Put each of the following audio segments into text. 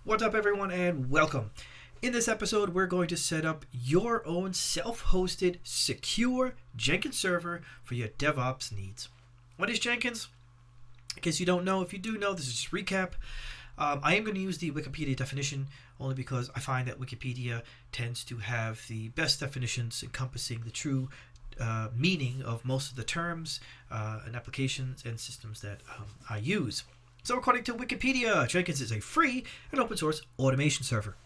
What's up, everyone, and welcome. In this episode, we're going to set up your own self-hosted secure Jenkins server for your DevOps needs. What is Jenkins? In case you don't know, if you do know, this is just a recap. I am going to use the Wikipedia definition only because I find that Wikipedia tends to have the best definitions encompassing the true meaning of most of the terms and applications and systems that I use. So according to Wikipedia, Jenkins is a free and open source automation server.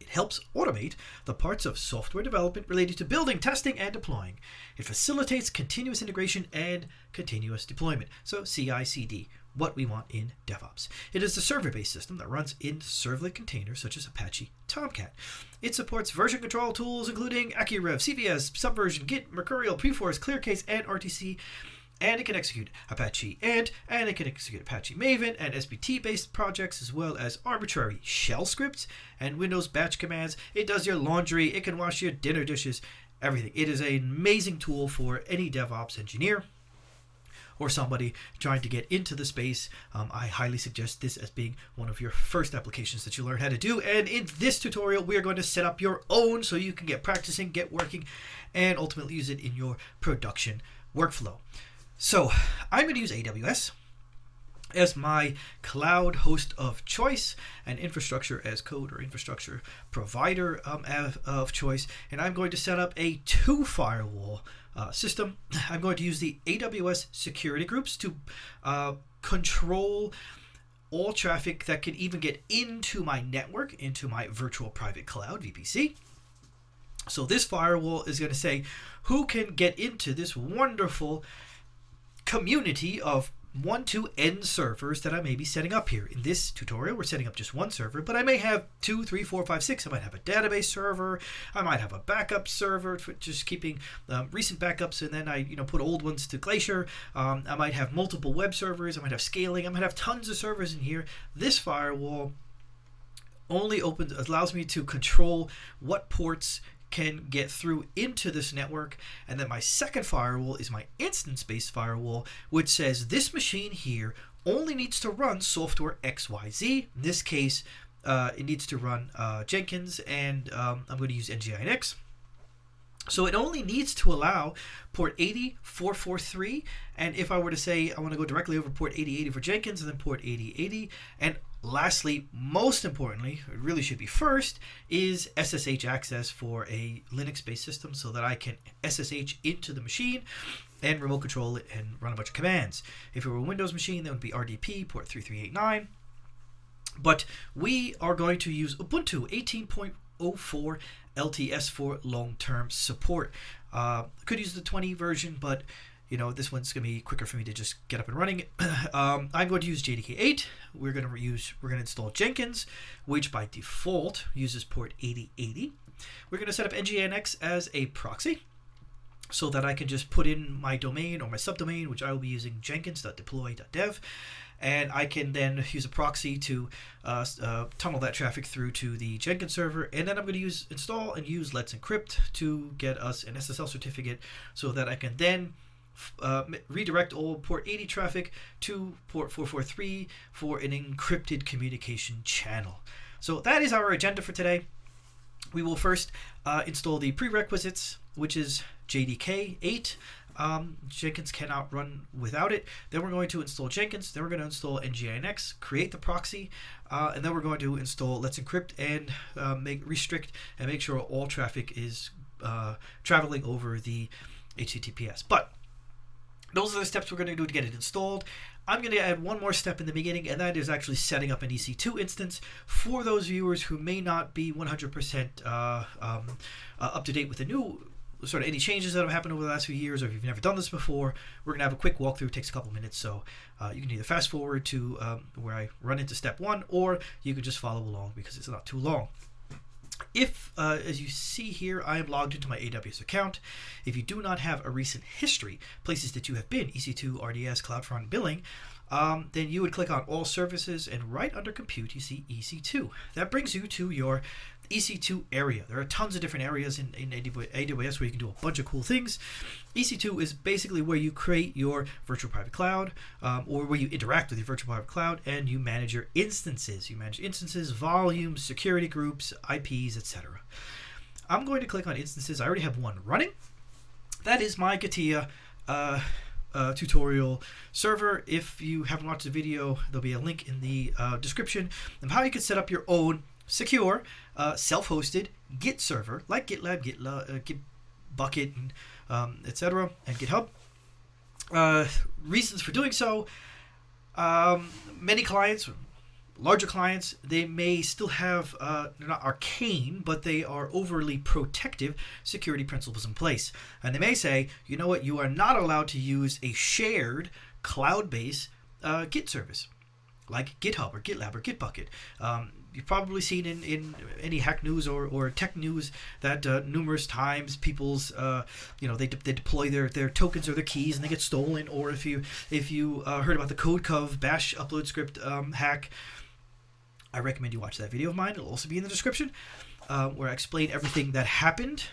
It helps automate the parts of software development related to building, testing, and deploying. It facilitates continuous integration and continuous deployment. So CI/CD, what we want in DevOps. It is a server-based system that runs in servlet containers such as Apache Tomcat. It supports version control tools including AccuRev, CVS, Subversion, Git, Mercurial, Perforce, ClearCase, and RTC. And it can execute Apache Ant, and it can execute Apache Maven and SBT-based projects, as well as arbitrary shell scripts and Windows batch commands. It does your laundry, it can wash your dinner dishes, everything. It is an amazing tool for any DevOps engineer or somebody trying to get into the space. I highly suggest this as being one of your first applications that you learn how to do. And in this tutorial, we are going to set up your own so you can get practicing, get working, and ultimately use it in your production workflow. So I'm going to use AWS as my cloud host of choice and infrastructure as code or infrastructure provider of choice. And I'm going to set up a 2-firewall system. I'm going to use the AWS security groups to control all traffic that can even get into my network, into my virtual private cloud, VPC. So this firewall is going to say who can get into this wonderful community of 1 to N servers that I may be setting up here. In this tutorial, we're setting up just one server, but I may have 2, 3, 4, 5, 6. I might have a database server. I might have a backup server for just keeping recent backups, and then I put old ones to Glacier. I might have multiple web servers. I might have scaling. I might have tons of servers in here. This firewall only allows me to control what ports can get through into this network. And then my second firewall is my instance-based firewall, which says this machine here only needs to run software XYZ. In this case, it needs to run Jenkins, and I'm going to use NGINX. So it only needs to allow port 80.443, and if I were to say I want to go directly over port 8080 for Jenkins and then port 8080, and lastly, most importantly, it really should be first, is SSH access for a Linux-based system so that I can SSH into the machine and remote control it and run a bunch of commands. If it were a Windows machine, that would be RDP, port 3389. But we are going to use Ubuntu 18.04 LTS for long-term support. Could use the 20 version, but this one's going to be quicker for me to just get up and running. I'm going to use JDK8. We're going to install Jenkins, which by default uses port 8080. We're going to set up NGINX as a proxy so that I can just put in my domain or my subdomain, which I will be using jenkins.deploy.dev. And I can then use a proxy to tunnel that traffic through to the Jenkins server. And then I'm going to install and use Let's Encrypt to get us an SSL certificate so that I can then redirect all port 80 traffic to port 443 for an encrypted communication channel. So that is our agenda for today. We will first install the prerequisites, which is JDK 8. Jenkins cannot run without it. Then we're going to install Jenkins. Then we're going to install NGINX, create the proxy, and then we're going to install Let's Encrypt and restrict and make sure all traffic is traveling over the HTTPS. But those are the steps we're going to do to get it installed. I'm going to add one more step in the beginning, and that is actually setting up an EC2 instance for those viewers who may not be 100% up to date with the new sort of any changes that have happened over the last few years, or if you've never done this before. We're going to have a quick walkthrough. It takes a couple minutes, so you can either fast forward to where I run into step 1, or you can just follow along because it's not too long. If, as you see here, I am logged into my AWS account. If you do not have a recent history, places that you have been, EC2, RDS, CloudFront, Billing, then you would click on All Services, and right under Compute, you see EC2. That brings you to your EC2 area. There are tons of different areas in AWS where you can do a bunch of cool things. EC2 is basically where you create your virtual private cloud, or where you interact with your virtual private cloud, and you manage your instances. You manage instances, volumes, security groups, IPs, etc. I'm going to click on instances. I already have one running. That is my CATIA tutorial server. If you haven't watched the video, there'll be a link in the description of how you can set up your own secure self-hosted Git server like GitLab, Bitbucket, and etc. and GitHub. Reasons for doing so: many clients, larger clients, they may still have they're not arcane, but they are overly protective security principles in place, and they may say, you know what, you are not allowed to use a shared cloud-based Git service like GitHub or GitLab or Bitbucket. You've probably seen in any hack news or tech news that numerous times people's they deploy their tokens or their keys and they get stolen. Or if you heard about the CodeCov bash upload script hack, I recommend you watch that video of mine. It'll also be in the description, where I explain everything that happened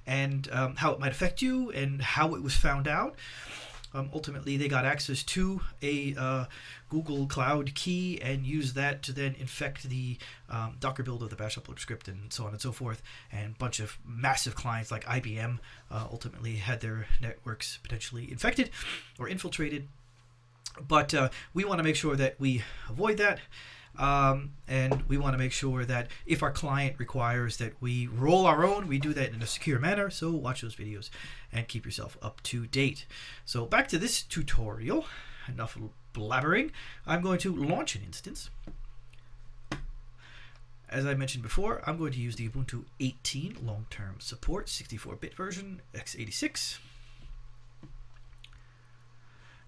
and how it might affect you and how it was found out. Ultimately, they got access to a Google Cloud key and used that to then infect the Docker build of the bash upload script and so on and so forth. And a bunch of massive clients like IBM ultimately had their networks potentially infected or infiltrated. But we want to make sure that we avoid that. And we want to make sure that if our client requires that we roll our own, we do that in a secure manner. So watch those videos and keep yourself up to date. So back to this tutorial. Enough blabbering. I'm going to launch an instance. As I mentioned before, I'm going to use the Ubuntu 18 long-term support 64-bit version, x86.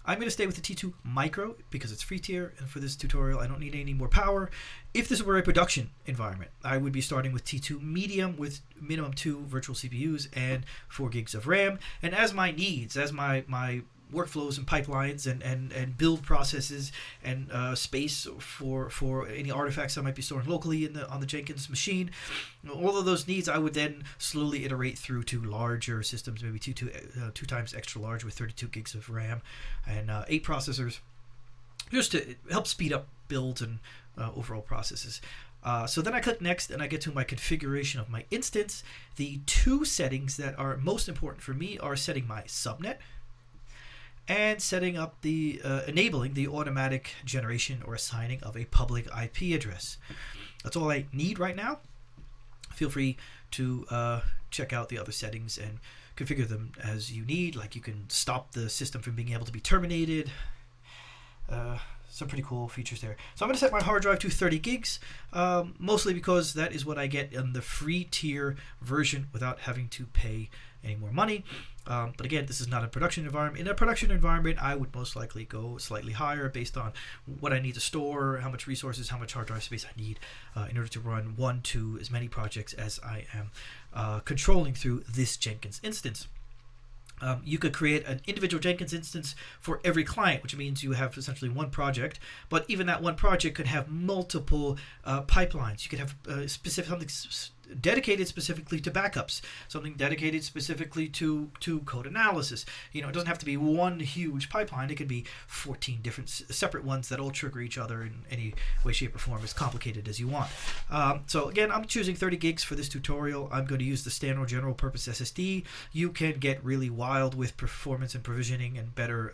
I'm going to stay with the T2 Micro because it's free tier, and for this tutorial I don't need any more power. If this were a production environment, I would be starting with T2 Medium with minimum 2 virtual CPUs and 4 gigs of RAM. And as my needs, as my workflows and pipelines and build processes and space for any artifacts I might be storing locally on the Jenkins machine, all of those needs I would then slowly iterate through to larger systems, maybe two times extra large with 32 gigs of RAM and 8 processors, just to help speed up builds and overall processes. So then I click next and I get to my configuration of my instance. The 2 settings that are most important for me are setting my subnet and setting up the enabling the automatic generation or assigning of a public IP address. That's all I need right now. Feel free to check out the other settings and configure them as you need. Like you can stop the system from being able to be terminated. Some pretty cool features there. So I'm going to set my hard drive to 30 gigs, mostly because that is what I get in the free tier version without having to pay any more money. But again, this is not a production environment. In a production environment, I would most likely go slightly higher based on what I need to store, how much resources, how much hard drive space I need in order to run 1 to as many projects as I am controlling through this Jenkins instance. You could create an individual Jenkins instance for every client, which means you have essentially one project, but even that one project could have multiple pipelines. You could have something dedicated specifically to backups, something dedicated specifically to code analysis. It doesn't have to be one huge pipeline. It could be 14 different separate ones that all trigger each other in any way, shape, or form, as complicated as you want. So again, I'm choosing 30 gigs for this tutorial. I'm going to use the standard general purpose SSD. You can get really wild with performance and provisioning and better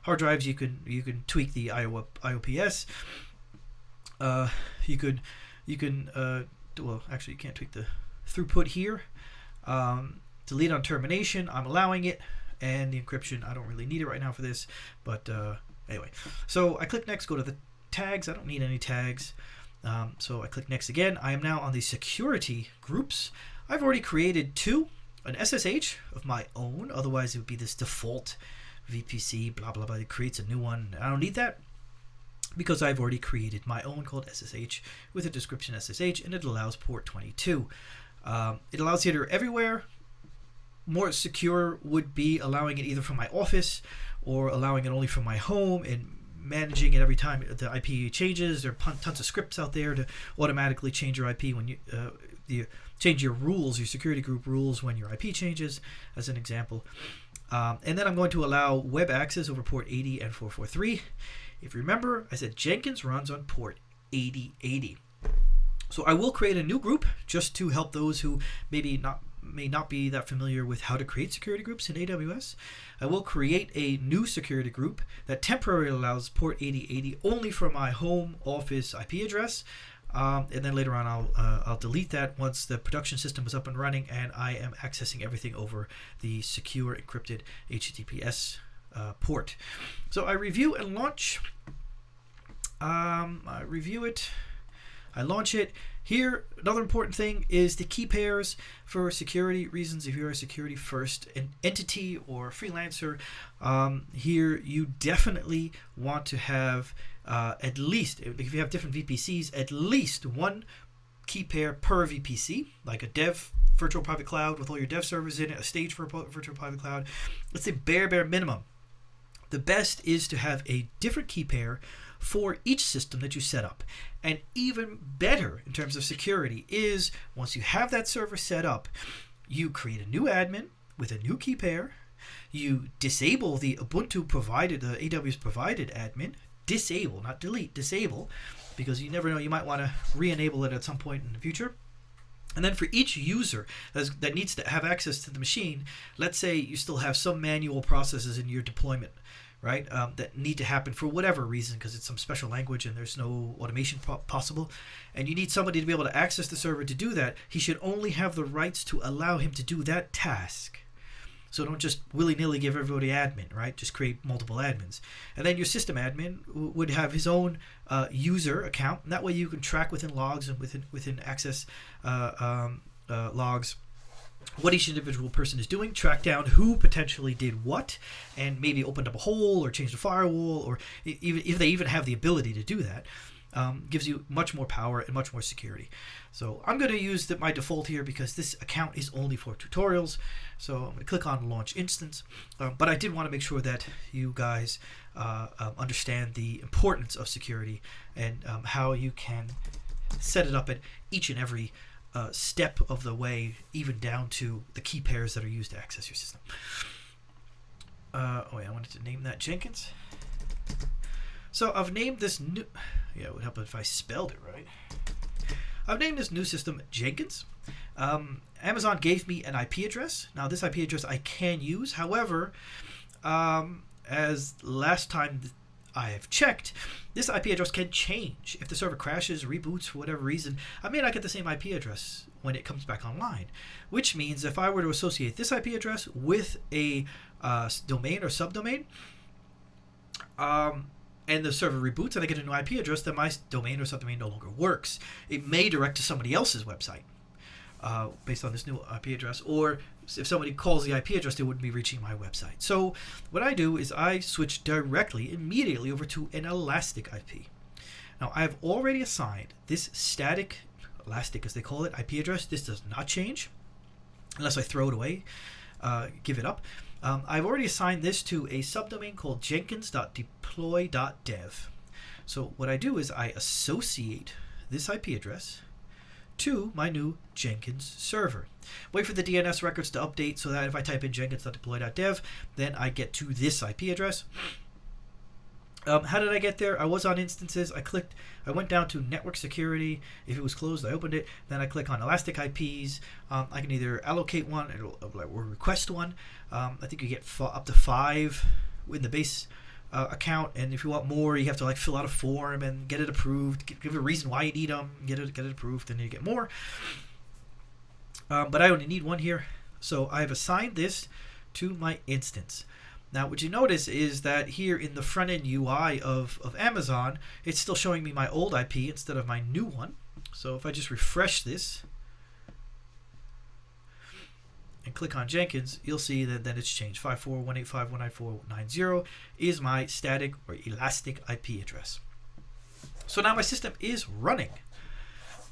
hard drives. You can tweak the IOPS. You can well, actually you can't tweak the throughput here. Delete on termination, I'm allowing it, and the encryption, I don't really need it right now for this, but anyway. So I click next, go to the tags. I don't need any tags. So I click next again. I am now on the security groups. I've already created 2, an SSH of my own, otherwise it would be this default VPC blah blah blah. It creates a new one. I don't need that, because I've already created my own called SSH with a description SSH, and it allows port 22. It allows it everywhere. More secure would be allowing it either from my office or allowing it only from my home, and managing it every time the IP changes. There are tons of scripts out there to automatically change your IP when you change your rules, your security group rules when your IP changes, as an example. And then I'm going to allow web access over port 80 and 443. If you remember, I said Jenkins runs on port 8080. So I will create a new group just to help those who may not be that familiar with how to create security groups in AWS. I will create a new security group that temporarily allows port 8080 only for my home office IP address. And then later on I'll delete that once the production system is up and running and I am accessing everything over the secure encrypted HTTPS port. So I review and launch. I review it. I launch it. Here, another important thing is the key pairs for security reasons. If you're a security first entity or freelancer, here you definitely want to have at least, if you have different VPCs, at least one key pair per VPC, like a dev virtual private cloud with all your dev servers in it, a stage for a virtual private cloud. Let's say bare minimum. The best is to have a different key pair for each system that you set up. And even better in terms of security is once you have that server set up, you create a new admin with a new key pair, you disable the Ubuntu provided, the AWS provided admin, disable, not delete, disable, because you never know, you might want to re-enable it at some point in the future. And then for each user that needs to have access to the machine, let's say you still have some manual processes in your deployment, right, that need to happen for whatever reason because it's some special language and there's no automation possible, and you need somebody to be able to access the server to do that. He should only have the rights to allow him to do that task. So don't just willy-nilly give everybody admin, right? Just create multiple admins. And then your system admin would have his own user account, and that way you can track within logs and within access logs what each individual person is doing, track down who potentially did what, and maybe opened up a hole or changed a firewall, or even if they even have the ability to do that. Gives you much more power and much more security. So I'm going to use my default here because this account is only for tutorials. So I'm going to click on Launch Instance. But I did want to make sure that you guys understand the importance of security and how you can set it up at each and every step of the way, even down to the key pairs that are used to access your system. I wanted to name that Jenkins. So I've named this new, it would help if I spelled it right. I've named this new system Jenkins. Amazon gave me an IP address. Now this IP address I can use. However, as last time I have checked, this IP address can change. If the server crashes, reboots for whatever reason, I may not get the same IP address when it comes back online. Which means if I were to associate this IP address with a domain or subdomain, and the server reboots and I get a new IP address, then my domain or subdomain no longer works. It may direct to somebody else's website based on this new IP address, or if somebody calls the IP address, they wouldn't be reaching my website. So what I do is I switch directly, immediately over to an elastic IP. Now I've already assigned this static, elastic as they call it, IP address. This does not change unless I throw it away, give it up. I've already assigned this to a subdomain called jenkins.deploy.dev. So what I do is I associate this IP address to my new Jenkins server. Wait for the DNS records to update so that if I type in jenkins.deploy.dev, then I get to this IP address. How did I get there? I was on instances. I went down to network security. If it was closed, I opened it. Then I click on elastic IPs. I can either allocate one or request one. I think you get up to 5 in the base account, and if you want more, you have to fill out a form and get it approved. Give a reason why you need them. Get it approved, and then you get more. But I only need one here, so I have assigned this to my instance. Now, what you notice is that here in the front-end UI of Amazon, it's still showing me my old IP instead of my new one. So if I just refresh this and click on Jenkins, you'll see that then it's changed. 54.185.194.90 is my static or elastic IP address. So now my system is running.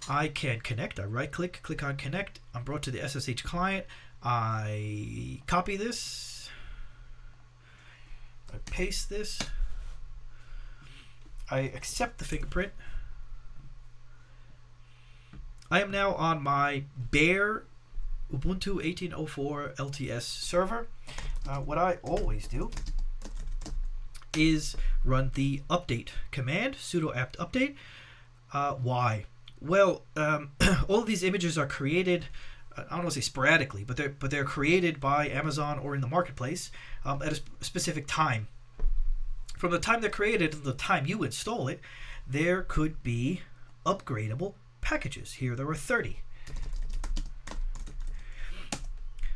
I can connect. I right-click, click on Connect. I'm brought to the SSH client. I copy this. I paste this. I accept the fingerprint. I am now on my bare Ubuntu 18.04 LTS server. What I always do is run the update command, sudo apt update. Why? Well, all of these images are created, I don't want to say sporadically, but they're created by Amazon or in the marketplace at a specific time. From the time they're created to the time you install it, there could be upgradable packages. Here there are 30.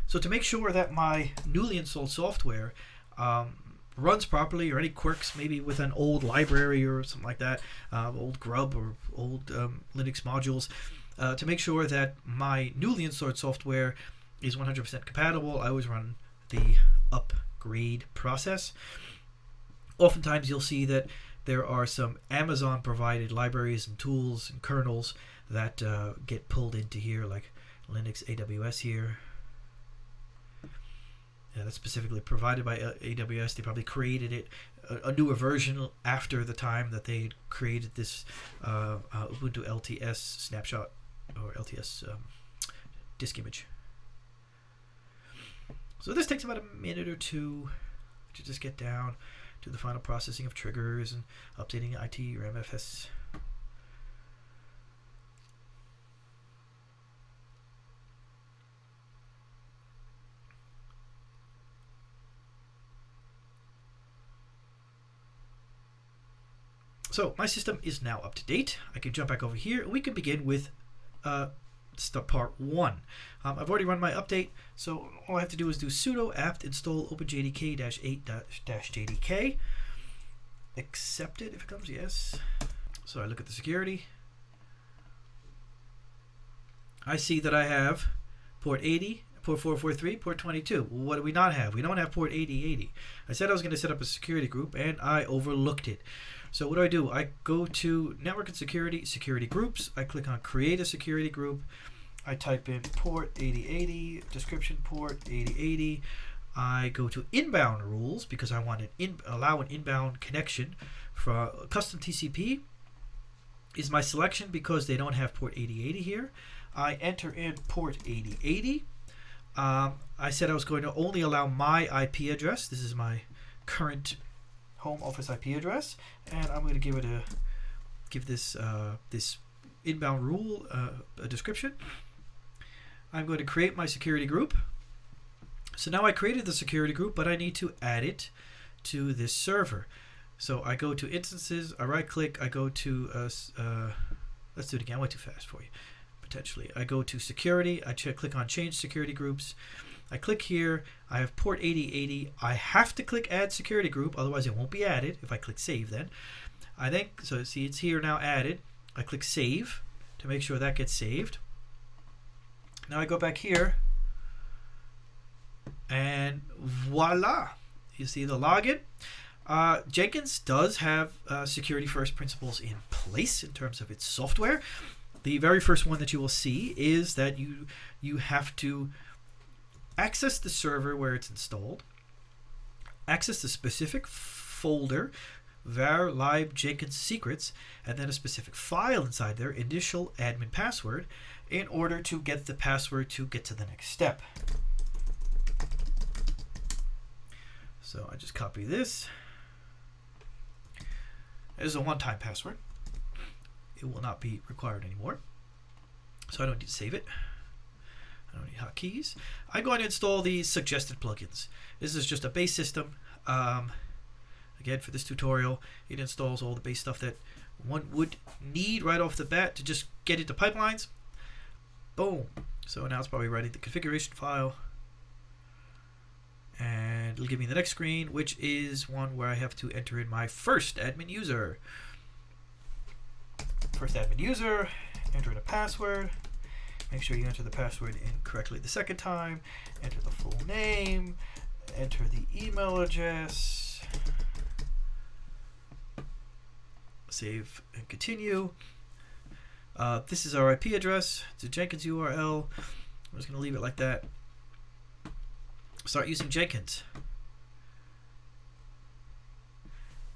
So to make sure that my newly installed software runs properly, or any quirks maybe with an old library or something like that, old grub or old Linux modules, to make sure that my newly installed software is 100% compatible, I always run the upgrade process. Oftentimes you'll see that there are some Amazon provided libraries and tools and kernels that get pulled into here, like Linux AWS here. Yeah, that's specifically provided by AWS. They probably created it, a newer version after the time that they created this Ubuntu LTS snapshot or LTS disk image. So this takes about a minute or two to just get down to the final processing of triggers and updating IT or MFS. So my system is now up to date. I can jump back over here and we can begin with part 1. I've already run my update, so all I have to do is do sudo apt install openjdk-8-jdk. Accept it if it comes, yes. So I look at the security. I see that I have port 80, port 443, port 22. What do we not have? We don't have port 8080. I said I was going to set up a security group and I overlooked it. So what do? I go to Network and Security, Security Groups. I click on Create a Security Group. I type in port 8080, description port 8080. I go to Inbound Rules because I want to allow an inbound connection. For custom TCP is my selection because they don't have port 8080 here. I enter in port 8080. I said I was going to only allow my IP address. This is my current home office IP address, and I'm going to give this inbound rule a description. I'm going to create my security group. So now I created the security group, but I need to add it to this server. So I go to instances, I right click, I go to let's do it again. I went too fast for you potentially. I go to security, I click on change security groups. I click here, I have port 8080. I have to click add security group, otherwise it won't be added if I click save then. So see it's here now added. I click save to make sure that gets saved. Now I go back here and voila, you see the login. Jenkins does have security first principles in place in terms of its software. The very first one that you will see is that you have to access the server where it's installed, access the specific folder, var lib Jenkins secrets, and then a specific file inside there, initial admin password, in order to get the password to get to the next step. So I just copy this. It is a one-time password. It will not be required anymore. So I don't need to save it. I don't need hotkeys. I'm going to install the suggested plugins. This is just a base system. Again, for this tutorial, it installs all the base stuff that one would need right off the bat to just get into pipelines. Boom. So now it's probably writing the configuration file. And it'll give me the next screen, which is one where I have to enter in my first admin user. First admin user, enter in a password. Make sure you enter the password in correctly the second time. Enter the full name. Enter the email address. Save and continue. This is our IP address. It's a Jenkins URL. I'm just going to leave it like that. Start using Jenkins.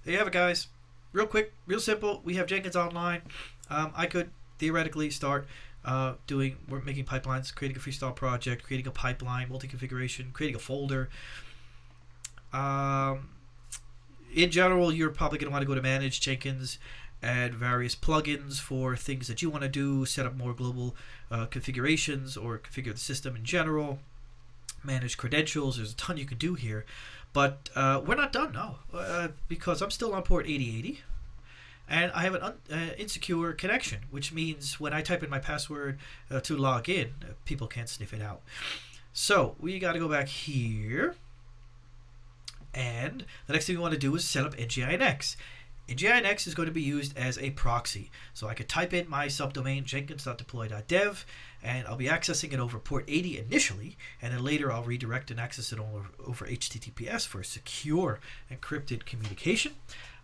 There you have it, guys. real quick, real simple. We have Jenkins online. I could theoretically start we're making pipelines, creating a freestyle project, creating a pipeline, multi-configuration, creating a folder. In general, you're probably going to want to go to Manage Jenkins, add various plugins for things that you want to do, set up more global configurations, or configure the system in general, manage credentials. There's a ton you can do here. But we're not done, no, because I'm still on port 8080. And I have an insecure connection, which means when I type in my password to log in, people can't sniff it out. So we got to go back here. And the next thing we want to do is set up nginx. Nginx is going to be used as a proxy. So I could type in my subdomain jenkins.deploy.dev, and I'll be accessing it over port 80 initially, and then later I'll redirect and access it over HTTPS for secure encrypted communication.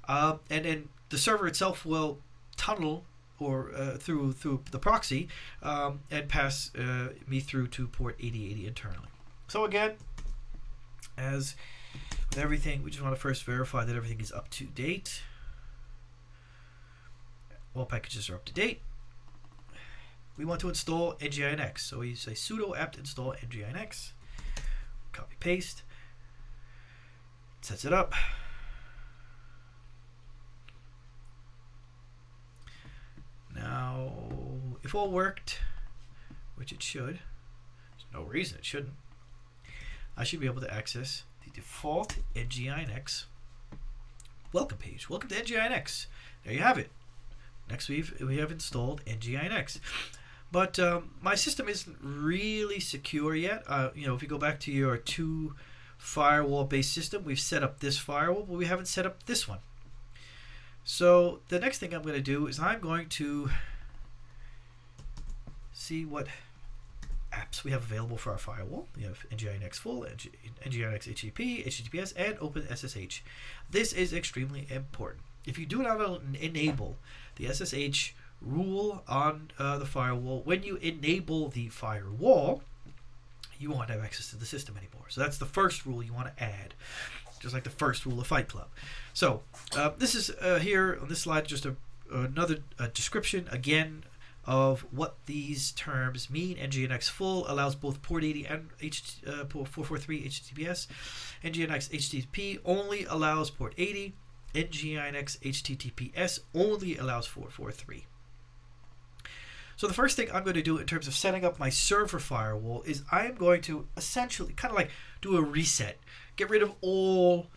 And then the server itself will tunnel or through the proxy and pass me through to port 8080 internally. So again, as with everything, we just want to first verify that everything is up to date. All packages are up to date. We want to install nginx, so we say sudo apt install nginx. Copy paste. It sets it up. Now, if all worked, which it should, there's no reason it shouldn't, I should be able to access the default nginx welcome page. Welcome to nginx. There you have it. Next we have installed nginx. But my system isn't really secure yet. If you go back to your 2 firewall based system, we've set up this firewall, but we haven't set up this one. So the next thing I'm going to do is I'm going to see what apps we have available for our firewall. We have nginx full, nginx HTTP, HTTPS, and OpenSSH. This is extremely important. If you do not enable the SSH rule on the firewall, when you enable the firewall, you won't have access to the system anymore. So that's the first rule you want to add, just like the first rule of Fight Club. So this is here on this slide just another description again of what these terms mean. Nginx full allows both port 80 and port 443 HTTPS. Nginx HTTP only allows port 80. Nginx HTTPS only allows 443. So the first thing I'm going to do in terms of setting up my server firewall is I'm going to essentially kind of like do a reset. Get rid of all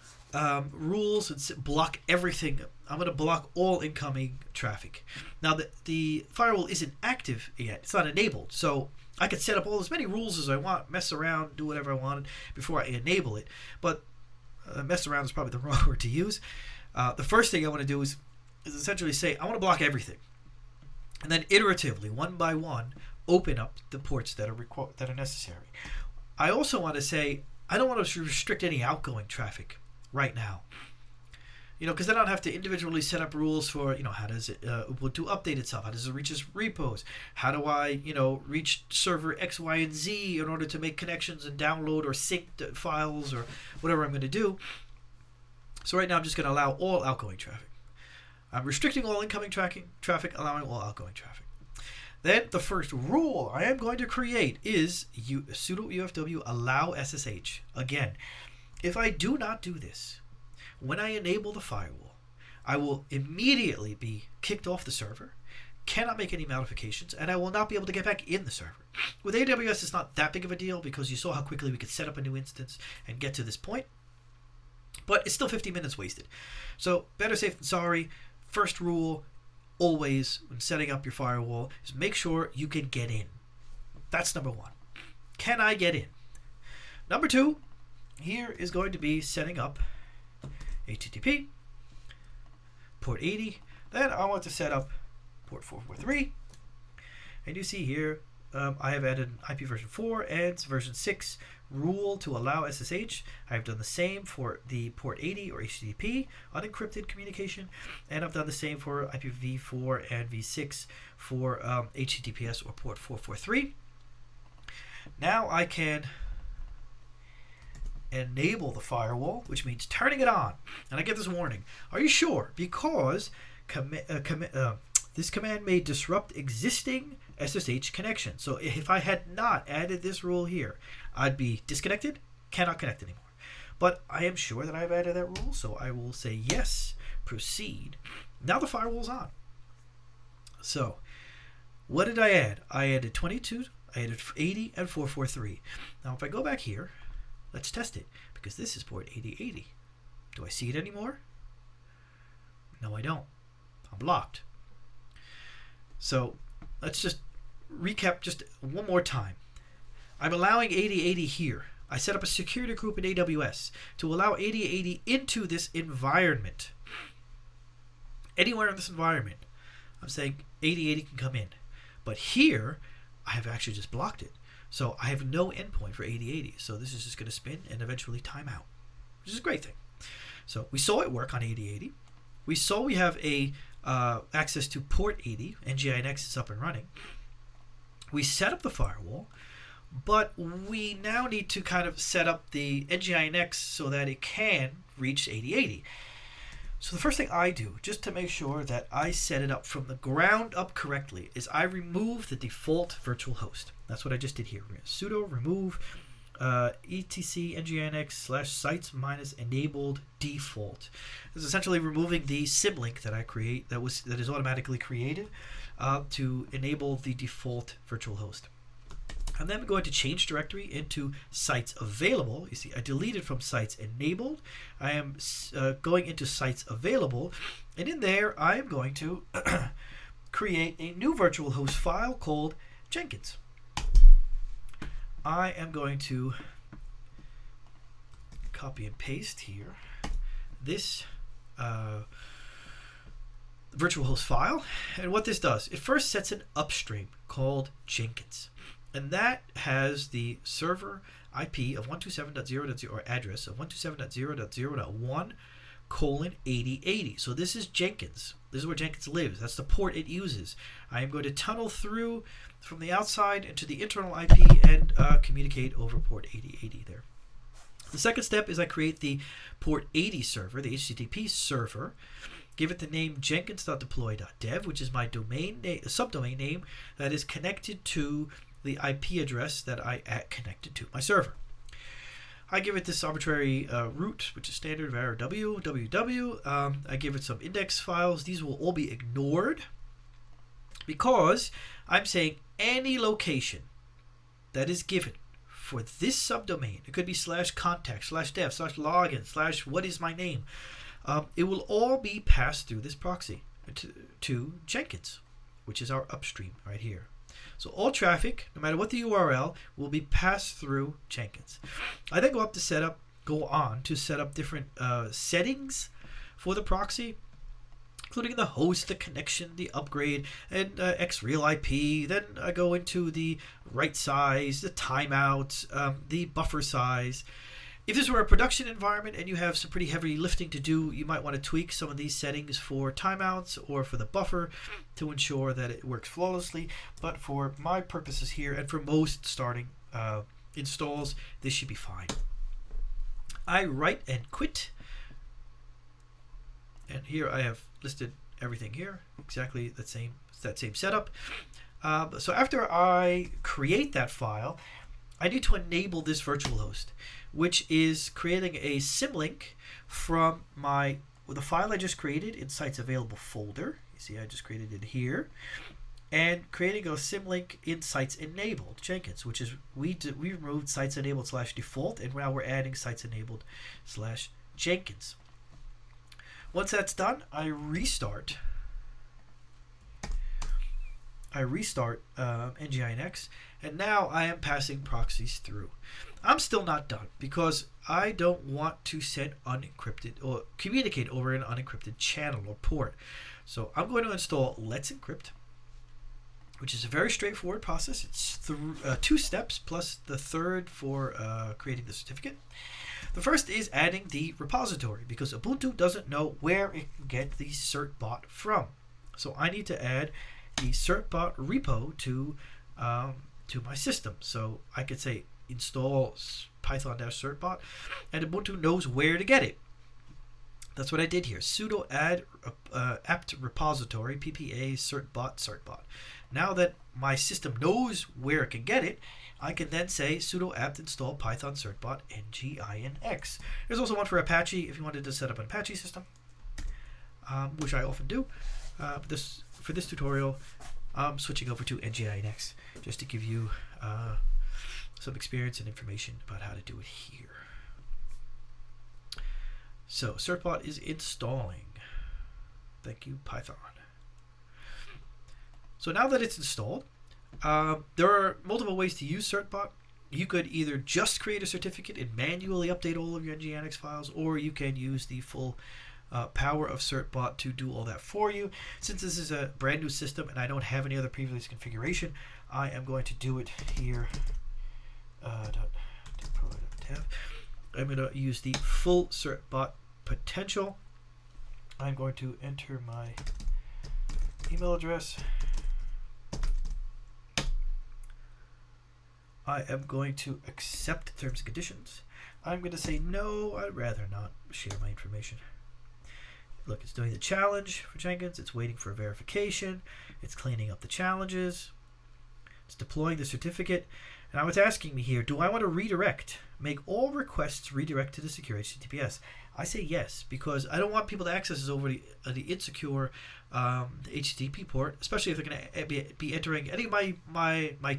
rules and block everything. I'm going to block all incoming traffic. Now the firewall isn't active yet. It's not enabled. So I could set up all as many rules as I want, mess around, do whatever I wanted before I enable it. But mess around is probably the wrong word to use. The first thing I want to do is essentially say I want to block everything. And then iteratively, one by one, open up the ports that are necessary. I also want to say I don't want to restrict any outgoing traffic right now. Because then I'd have to individually set up rules for, how does Ubuntu update itself? How does it reach its repos? How do I, reach server X, Y, and Z in order to make connections and download or sync files or whatever I'm going to do? So right now I'm just going to allow all outgoing traffic. I'm restricting all incoming traffic, allowing all outgoing traffic. Then the first rule I am going to create is sudo ufw allow SSH. Again, if I do not do this, when I enable the firewall, I will immediately be kicked off the server, cannot make any modifications, and I will not be able to get back in the server. With AWS, it's not that big of a deal because you saw how quickly we could set up a new instance and get to this point. But it's still 15 minutes wasted. So better safe than sorry. First rule, always, when setting up your firewall, is make sure you can get in. That's number one. Can I get in? Number two, here is going to be setting up HTTP, port 80. Then I want to set up port 443. And you see here, I have added an IP version 4 and version 6 rule to allow SSH. I've done the same for the port 80 or HTTP unencrypted communication, and I've done the same for IPv4 and v6 for HTTPS or port 443. Now I can enable the firewall, which means turning it on. And I get this warning. Are you sure? Because this command may disrupt existing SSH connection. So if I had not added this rule here, I'd be disconnected, cannot connect anymore. But I am sure that I've added that rule, so I will say yes, proceed. Now the firewall's on. So what did I add? I added 22, I added 80, and 443. Now if I go back here, let's test it, because this is port 8080. Do I see it anymore? No, I don't. I'm blocked. So let's just recap just one more time. I'm allowing 8080 here. I set up a security group in AWS to allow 8080 into this environment. Anywhere in this environment, I'm saying 8080 can come in. But here, I have actually just blocked it. So I have no endpoint for 8080. So this is just going to spin and eventually time out, which is a great thing. So we saw it work on 8080. We saw we have a access to port 80. NGINX is up and running. We set up the firewall, but we now need to kind of set up the NGINX so that it can reach 8080. So the first thing I do, just to make sure that I set it up from the ground up correctly, is I remove the default virtual host. That's what I just did here. Sudo remove etc nginx / sites minus enabled default. This is essentially removing the symlink that I create that is automatically created to enable the default virtual host. I'm then going to change directory into sites available. You see, I deleted from sites enabled. I am going into sites available, and in there I am going to create a new virtual host file called Jenkins. I am going to copy and paste here this virtual host file, and what this does, it first sets an upstream called Jenkins, and that has the server IP of 127.0.0 or address of 127.0.0.1:8080. So this is Jenkins. This is where Jenkins lives. That's the port it uses. I am going to tunnel through from the outside into the internal IP and communicate over port 8080 there. The second step is I create the port 80 server, the HTTP server, give it the name jenkins.deploy.dev, which is my subdomain name that is connected to the IP address that I connected to my server. I give it this arbitrary root, which is standard var www. I give it some index files. These will all be ignored because I'm saying any location that is given for this subdomain, it could be /contact, /dev, /login, /what is my name. It will all be passed through this proxy to Jenkins, which is our upstream right here. So all traffic, no matter what the URL, will be passed through Jenkins. I then go on to set up different settings for the proxy, including the host, the connection, the upgrade, and xreal IP. Then I go into the write size, the timeout, the buffer size. If this were a production environment and you have some pretty heavy lifting to do, you might want to tweak some of these settings for timeouts or for the buffer to ensure that it works flawlessly. But for my purposes here and for most starting installs, this should be fine. I write and quit. And here I have listed everything here, exactly that same setup. So after I create that file, I need to enable this virtual host, which is creating a symlink from the file I just created in sites available folder. You see, I just created it here, and creating a symlink in sites enabled Jenkins, which is we removed sites enabled /default, and now we're adding sites enabled /Jenkins. Once that's done, I restart NGINX, and now I am passing proxies through. I'm still not done because I don't want to send unencrypted or communicate over an unencrypted channel or port. So I'm going to install Let's Encrypt, which is a very straightforward process. It's 2 steps plus the third for creating the certificate. The first is adding the repository because Ubuntu doesn't know where it can get the certbot from. So I need to add the certbot repo to my system. So I could say install python-certbot, and Ubuntu knows where to get it. That's what I did here. Sudo add apt repository ppa certbot. Now that my system knows where it can get it, I can then say sudo apt install python certbot nginx. There's also one for Apache if you wanted to set up an Apache system, which I often do. For this tutorial, I'm switching over to nginx just to give you some experience and information about how to do it here. So certbot is installing. Thank you, Python. So now that it's installed, there are multiple ways to use certbot. You could either just create a certificate and manually update all of your nginx files, or you can use the full power of certbot to do all that for you. Since this is a brand new system and I don't have any other previous configuration, I am going to do it here. I'm going to use the full certbot potential. I'm going to enter my email address. I am going to accept terms and conditions. I'm going to say no, I'd rather not share my information. Look, it's doing the challenge for Jenkins. It's waiting for verification. It's cleaning up the challenges. It's deploying the certificate. And now it's asking me here, do I want to redirect? Make all requests redirect to the secure HTTPS. I say yes, because I don't want people to access this over the insecure HTTP port, especially if they're going to be entering any of my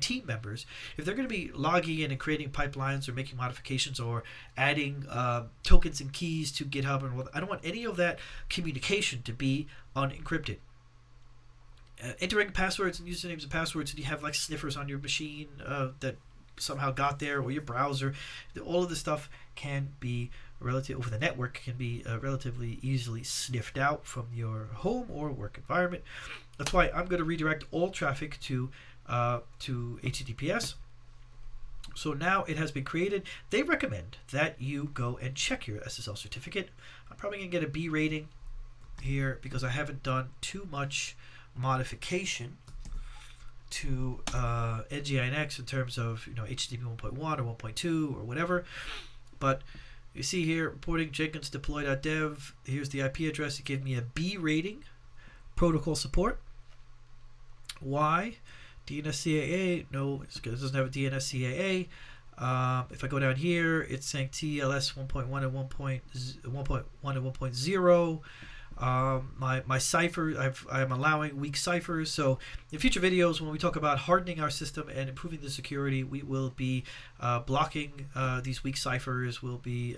team members. If they're going to be logging in and creating pipelines or making modifications or adding tokens and keys to GitHub, and I don't want any of that communication to be unencrypted. Entering passwords and usernames and passwords, and you have like sniffers on your machine that somehow got there, or your browser, all of this stuff can be over the network, can be relatively easily sniffed out from your home or work environment. That's why I'm going to redirect all traffic to HTTPS. So now it has been created. They recommend that you go and check your SSL certificate. I'm probably going to get a B rating here because I haven't done too much modification to nginx in terms of HTTP 1.1 or 1.2 or whatever. But you see here, reporting Jenkins deploy.dev. Here's the IP address. It gave me a B rating. Protocol support. Why? DNSCAA. No, it doesn't have a DNSCAA. If I go down here, it's saying TLS 1.1 and 1.1 and 1.0. My cipher, I'm allowing weak ciphers. So in future videos, when we talk about hardening our system and improving the security, we will be blocking these weak ciphers. We'll be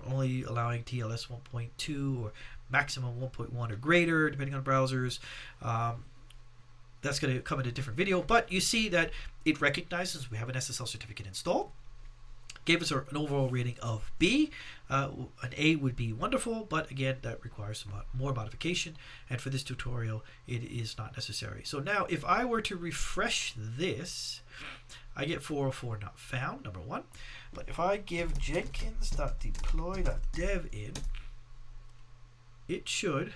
only allowing TLS 1.2 or maximum 1.1 or greater, depending on browsers. That's going to come in a different video, but you see that it recognizes we have an SSL certificate installed. Gave us an overall rating of B. An A would be wonderful, but again, that requires some more modification. And for this tutorial, it is not necessary. So now, if I were to refresh this, I get 404 not found, number one. But if I give jenkins.deploy.dev in, it should,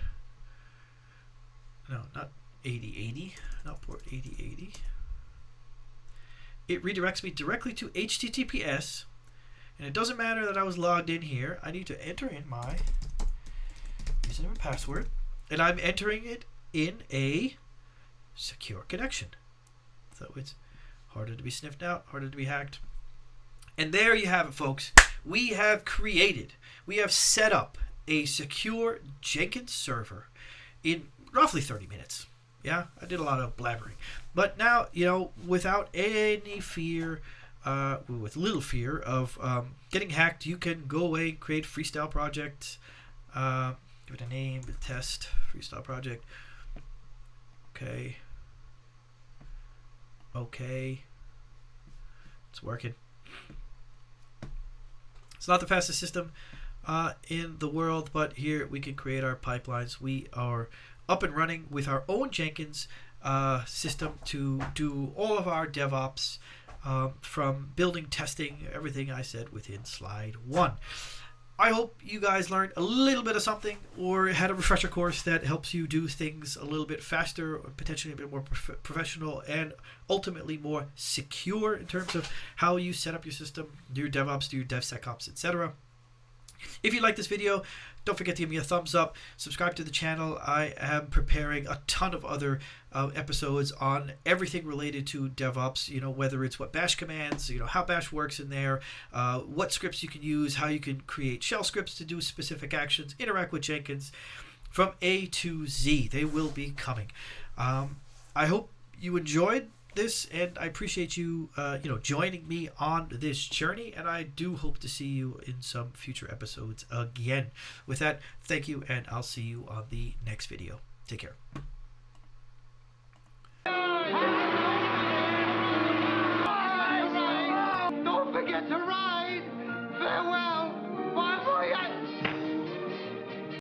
no, not 8080, not port 8080. It redirects me directly to HTTPS. And it doesn't matter that I was logged in here. I need to enter in my username and password. And I'm entering it in a secure connection. So it's harder to be sniffed out, harder to be hacked. And there you have it, folks. We have set up a secure Jenkins server in roughly 30 minutes. Yeah, I did a lot of blabbering. But now, without any fear, with little fear of getting hacked, you can go away and create freestyle projects. Give it a name, test freestyle project. Okay, it's working. It's not the fastest system in the world, but here we can create our pipelines. We are up and running with our own Jenkins system to do all of our DevOps. From building, testing, everything I said within slide 1. I hope you guys learned a little bit of something or had a refresher course that helps you do things a little bit faster or potentially a bit more professional and ultimately more secure in terms of how you set up your system, do your DevOps, do your DevSecOps, etc. If you like this video, don't forget to give me a thumbs up, subscribe to the channel. I am preparing a ton of other episodes on everything related to DevOps, whether it's what bash commands, how bash works in there, what scripts you can use, how you can create shell scripts to do specific actions, interact with Jenkins, from A to Z. They will be coming. I hope you enjoyed this, and I appreciate you joining me on this journey, and I do hope to see you in some future episodes again. With that, thank you, and I'll see you on the next video. Take care.